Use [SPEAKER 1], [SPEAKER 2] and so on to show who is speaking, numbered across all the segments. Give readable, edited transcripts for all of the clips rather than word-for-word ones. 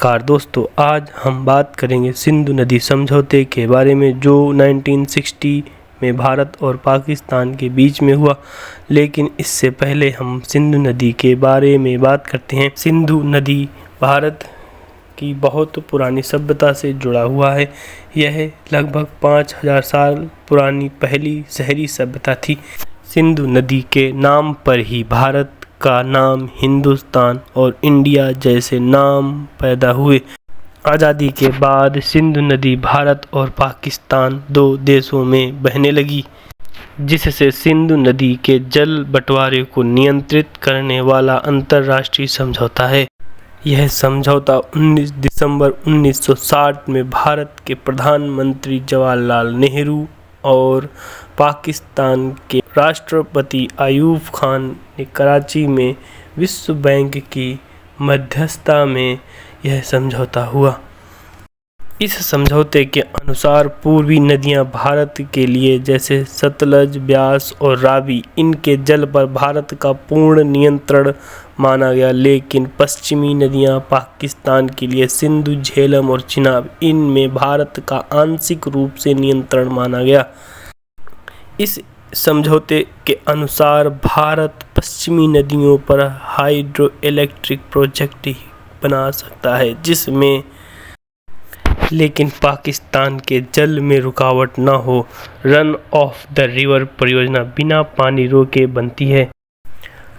[SPEAKER 1] नमस्कार दोस्तों, आज हम बात करेंगे सिंधु नदी समझौते के बारे में जो 1960 में भारत और पाकिस्तान के बीच में हुआ। लेकिन इससे पहले हम सिंधु नदी के बारे में बात करते हैं। सिंधु नदी भारत की बहुत पुरानी सभ्यता से जुड़ा हुआ है। यह लगभग 5000 साल पुरानी पहली शहरी सभ्यता थी। सिंधु नदी के नाम पर ही भारत का नाम, हिंदुस्तान और इंडिया जैसे नाम पैदा हुए। आज़ादी के बाद सिंधु नदी भारत और पाकिस्तान दो देशों में बहने लगी, जिससे सिंधु नदी के जल बंटवारे को नियंत्रित करने वाला अंतर्राष्ट्रीय समझौता है। यह समझौता 19 दिसंबर 1960 में भारत के प्रधानमंत्री जवाहरलाल नेहरू और पाकिस्तान के राष्ट्रपति अयूब खान ने कराची में विश्व बैंक की मध्यस्थता में यह समझौता हुआ। इस समझौते के अनुसार पूर्वी नदियां भारत के लिए जैसे सतलज, ब्यास और रावी, इनके जल पर भारत का पूर्ण नियंत्रण माना गया। लेकिन पश्चिमी नदियां पाकिस्तान के लिए सिंधु, झेलम और चिनाब, इनमें भारत का आंशिक रूप से नियंत्रण माना गया। इस समझौते के अनुसार भारत पश्चिमी नदियों पर हाइड्रो इलेक्ट्रिक प्रोजेक्ट ही बना सकता है, जिसमें लेकिन पाकिस्तान के जल में रुकावट न हो। रन ऑफ द रिवर परियोजना बिना पानी रोके बनती है।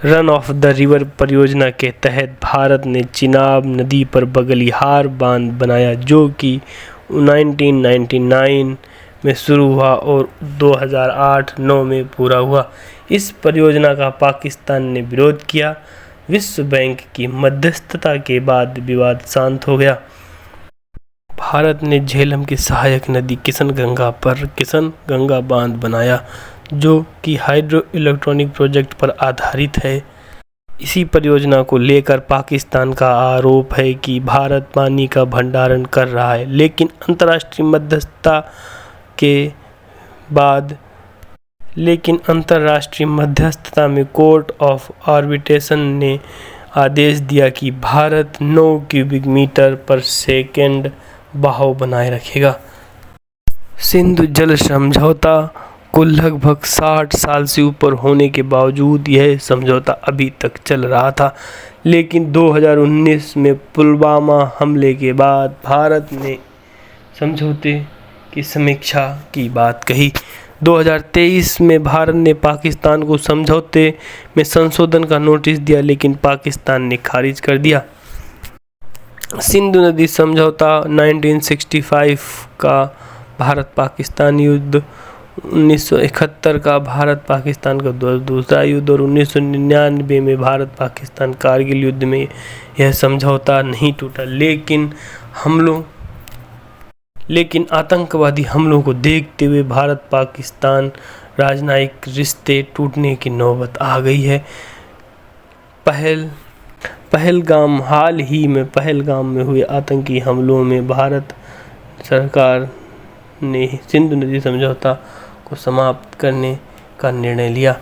[SPEAKER 1] रन ऑफ द रिवर परियोजना के तहत भारत ने चिनाब नदी पर बगलिहार बांध बनाया, जो कि 1999 में शुरू हुआ और 2008-9 में पूरा हुआ। इस परियोजना का पाकिस्तान ने विरोध किया। विश्व बैंक की मध्यस्थता के बाद विवाद शांत हो गया। भारत ने झेलम की सहायक नदी किशनगंगा पर किशनगंगा बांध बनाया, जो कि हाइड्रो इलेक्ट्रॉनिक प्रोजेक्ट पर आधारित है। इसी परियोजना को लेकर पाकिस्तान का आरोप है कि भारत पानी का भंडारण कर रहा है। लेकिन अंतर्राष्ट्रीय मध्यस्थता में कोर्ट ऑफ आर्बिट्रेशन ने आदेश दिया कि भारत 9 क्यूबिक मीटर पर सेकेंड बहाव बनाए रखेगा। सिंधु जल समझौता को लगभग 60 साल से ऊपर होने के बावजूद यह समझौता अभी तक चल रहा था। लेकिन 2019 में पुलवामा हमले के बाद भारत ने समझौते की समीक्षा की बात कही। 2023 में भारत ने पाकिस्तान को समझौते में संशोधन का नोटिस दिया, लेकिन पाकिस्तान ने खारिज कर दिया। सिंधु नदी समझौता 1965 का भारत पाकिस्तान युद्ध, 1971 का भारत पाकिस्तान का दूसरा युद्ध और 1999 में भारत पाकिस्तान कारगिल युद्ध में यह समझौता नहीं टूटा। लेकिन आतंकवादी हमलों को देखते हुए भारत पाकिस्तान राजनयिक रिश्ते टूटने की नौबत आ गई है। हाल ही में पहलगाम में हुए आतंकी हमलों में भारत सरकार ने सिंधु नदी समझौता को समाप्त करने का निर्णय लिया।